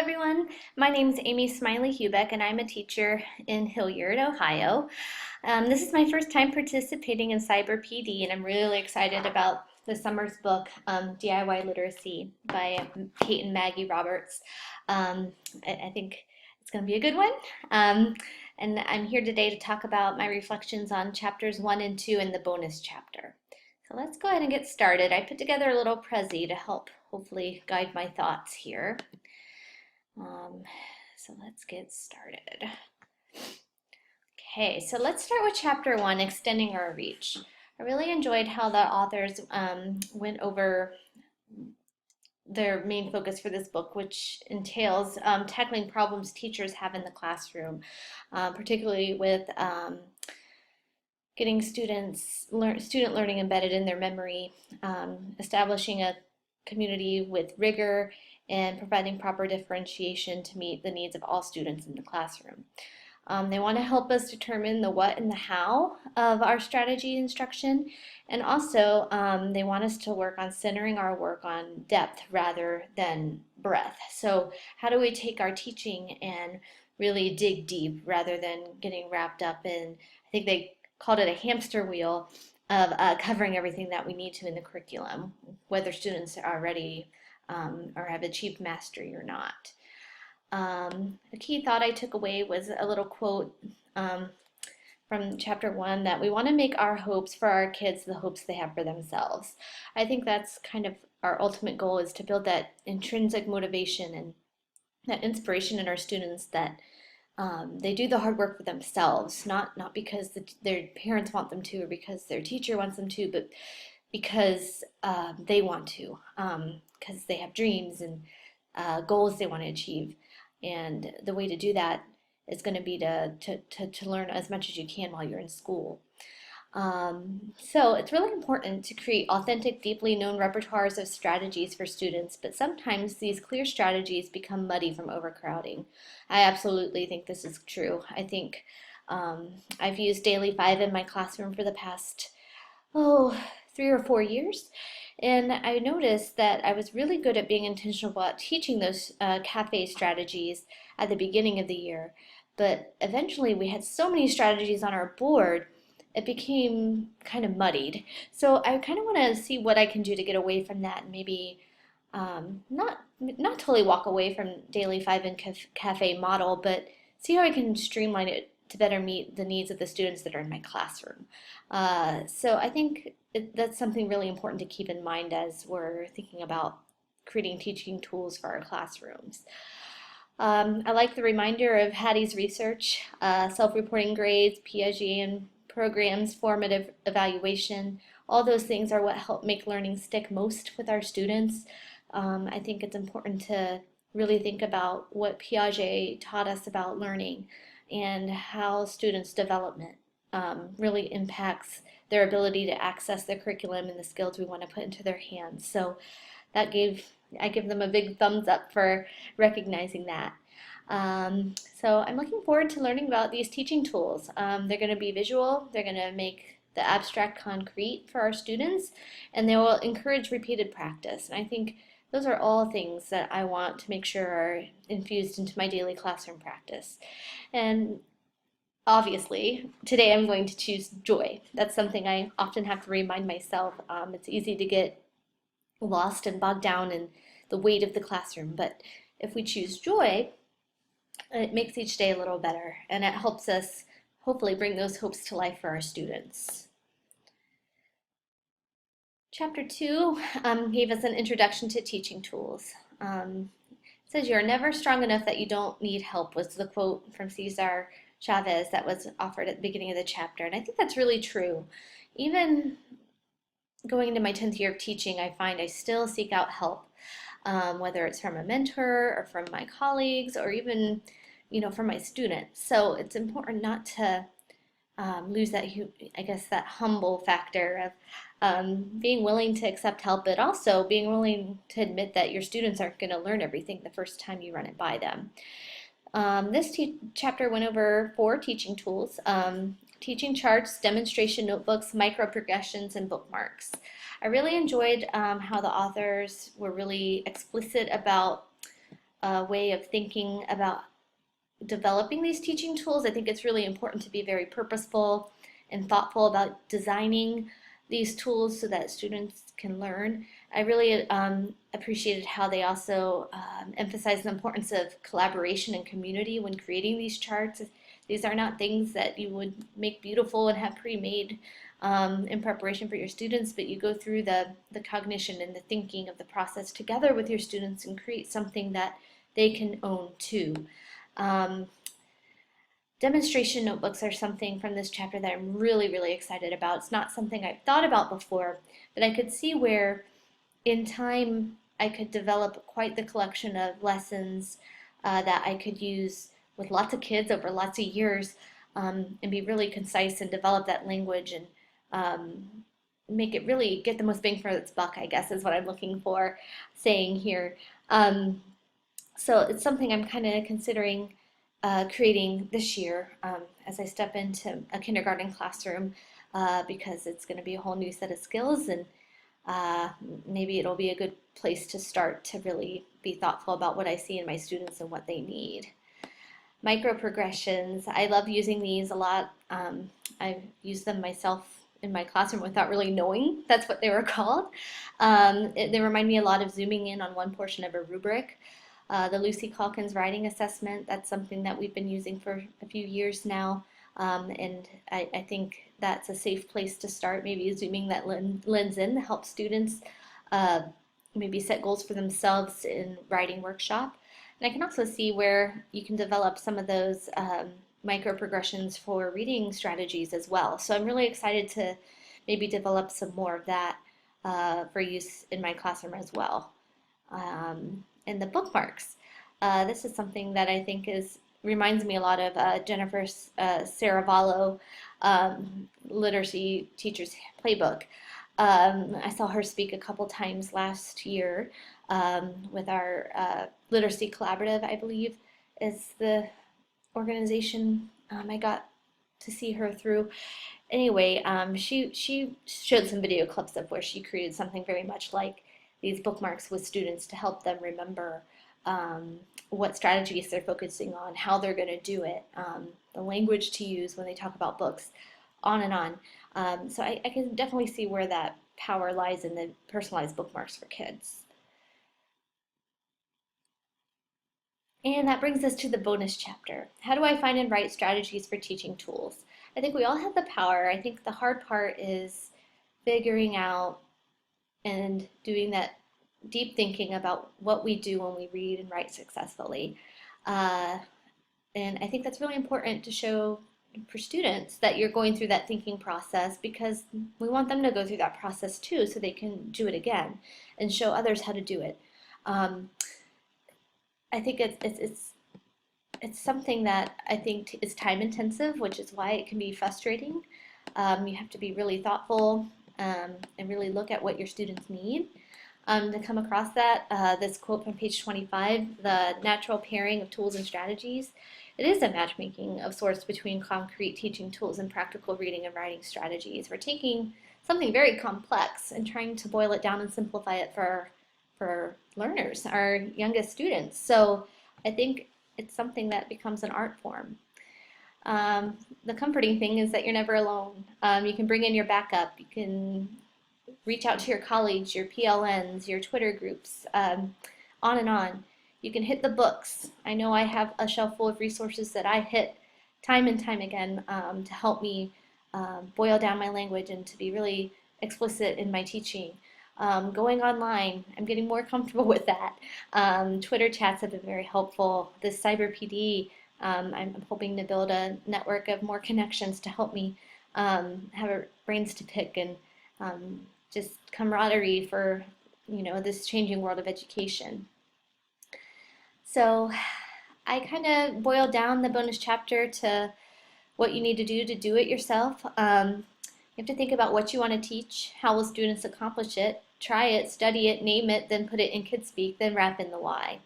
everyone. My name is Amy Smiley-Hubek and I'm a teacher in Hilliard, Ohio. This is my first time participating in cyberpd and I'm really excited about the summer's book, DIY Literacy by Kate and Maggie Roberts. I think it's going to be a good one. And I'm here today to talk about my reflections on chapters 1 and 2 and the bonus chapter. So let's go ahead and get started. I put together a little Prezi to help hopefully guide my thoughts here. So let's get started. Okay, so let's start with chapter 1, extending our reach. I really enjoyed how the authors went over their main focus for this book, which entails tackling problems teachers have in the classroom, particularly with getting student learning embedded in their memory, establishing a community with rigor, and providing proper differentiation to meet the needs of all students in the classroom. They want to help us determine the what and the how of our strategy instruction, and also they want us to work on centering our work on depth rather than breadth. So how do we take our teaching and really dig deep rather than getting wrapped up in, I think they called it a hamster wheel of covering everything that we need to in the curriculum, whether students are ready or have achieved mastery or not. A key thought I took away was a little quote from chapter 1 that we want to make our hopes for our kids the hopes they have for themselves. I think that's kind of our ultimate goal, is to build that intrinsic motivation and that inspiration in our students that they do the hard work for themselves, not because their parents want them to or because their teacher wants them to, but because they want to, because they have dreams and goals they want to achieve. And the way to do that is going to be to learn as much as you can while you're in school. So it's really important to create authentic, deeply known repertoires of strategies for students, but sometimes these clear strategies become muddy from overcrowding. I absolutely think this is true. I think I've used Daily 5 in my classroom for the past, 3 or 4 years. And I noticed that I was really good at being intentional about teaching those cafe strategies at the beginning of the year. But eventually we had so many strategies on our board, it became kind of muddied. So I kind of want to see what I can do to get away from that and maybe not totally walk away from Daily 5 and cafe model, but see how I can streamline it to better meet the needs of the students that are in my classroom. So I think that's something really important to keep in mind as we're thinking about creating teaching tools for our classrooms. I like the reminder of Hattie's research, self-reporting grades, Piaget and programs, formative evaluation. All those things are what help make learning stick most with our students. I think it's important to really think about what Piaget taught us about learning and how students' development really impacts their ability to access the curriculum and the skills we want to put into their hands. So I give them a big thumbs up for recognizing that. So I'm looking forward to learning about these teaching tools. They're going to be visual, they're going to make the abstract concrete for our students, and they will encourage repeated practice. And I think those are all things that I want to make sure are infused into my daily classroom practice. And obviously, today I'm going to choose joy. That's something I often have to remind myself. It's easy to get lost and bogged down in the weight of the classroom, but if we choose joy, it makes each day a little better, and it helps us hopefully bring those hopes to life for our students. Chapter 2 gave us an introduction to teaching tools. It says, "You are never strong enough that you don't need help," was the quote from Cesar Chavez that was offered at the beginning of the chapter. And I think that's really true. Even going into my 10th year of teaching, I find I still seek out help, whether it's from a mentor or from my colleagues or even, from my students. So it's important not to lose that, that humble factor of being willing to accept help, but also being willing to admit that your students aren't going to learn everything the first time you run it by them. This chapter went over 4 teaching tools: teaching charts, demonstration notebooks, micro-progressions, and bookmarks. I really enjoyed how the authors were really explicit about way of thinking about developing these teaching tools. I think it's really important to be very purposeful and thoughtful about designing these tools so that students can learn. I really appreciated how they also emphasized the importance of collaboration and community when creating these charts. These are not things that you would make beautiful and have pre-made in preparation for your students, but you go through the cognition and the thinking of the process together with your students and create something that they can own too. Um, Demonstration notebooks are something from this chapter that I'm really, really excited about. It's not something I've thought about before, but I could see where in time I could develop quite the collection of lessons that I could use with lots of kids over lots of years and be really concise and develop that language and make it really get the most bang for its buck, I guess is what I'm looking for saying here. So it's something I'm kind of considering creating this year as I step into a kindergarten classroom because it's going to be a whole new set of skills, and maybe it'll be a good place to start to really be thoughtful about what I see in my students and what they need. Micro progressions, I love using these a lot. I've used them myself in my classroom without really knowing that's what they were called. They remind me a lot of zooming in on one portion of a rubric. The Lucy Calkins writing assessment, that's something that we've been using for a few years now, and I think that's a safe place to start, maybe zooming that lens in to help students maybe set goals for themselves in writing workshop. And I can also see where you can develop some of those micro progressions for reading strategies as well. So I'm really excited to maybe develop some more of that for use in my classroom as well. And the bookmarks. This is something that I think reminds me a lot of Jennifer Saravallo literacy teacher's playbook. I saw her speak a couple times last year with our literacy collaborative, I believe, is the organization I got to see her through. Anyway, she showed some video clips of where she created something very much like these bookmarks with students to help them remember what strategies they're focusing on, how they're going to do it, the language to use when they talk about books, on and on. So I can definitely see where that power lies in the personalized bookmarks for kids. And that brings us to the bonus chapter. How do I find and write strategies for teaching tools? I think we all have the power. I think the hard part is figuring out and doing that deep thinking about what we do when we read and write successfully. And I think that's really important to show for students that you're going through that thinking process, because we want them to go through that process too so they can do it again and show others how to do it. I think it's something that I think is time intensive, which is why it can be frustrating. You have to be really thoughtful and really look at what your students need. To come across that, this quote from page 25, the natural pairing of tools and strategies. It is a matchmaking of sorts between concrete teaching tools and practical reading and writing strategies. We're taking something very complex and trying to boil it down and simplify it for learners, our youngest students. So I think it's something that becomes an art form. The comforting thing is that you're never alone. You can bring in your backup. You can reach out to your colleagues, your PLNs, your Twitter groups, on and on. You can hit the books. I know I have a shelf full of resources that I hit time and time again to help me boil down my language and to be really explicit in my teaching. Going online, I'm getting more comfortable with that. Twitter chats have been very helpful. This cyberpd, I'm hoping to build a network of more connections to help me have brains to pick and just camaraderie for this changing world of education. So I kind of boiled down the bonus chapter to what you need to do it yourself. You have to think about what you want to teach, how will students accomplish it, try it, study it, name it, then put it in kid speak, then wrap in the why.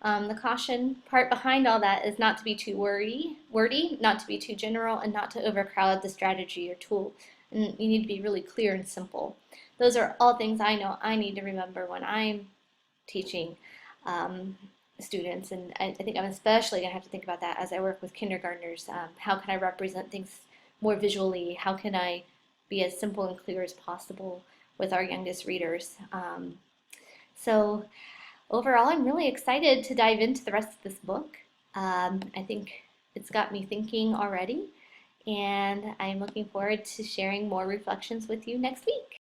The caution part behind all that is not to be too wordy, not to be too general, and not to overcrowd the strategy or tool. And you need to be really clear and simple. Those are all things I know I need to remember when I'm teaching. students, and I think I'm especially going to have to think about that as I work with kindergartners. How can I represent things more visually? How can I be as simple and clear as possible with our youngest readers? So overall, I'm really excited to dive into the rest of this book. I think it's got me thinking already, and I'm looking forward to sharing more reflections with you next week.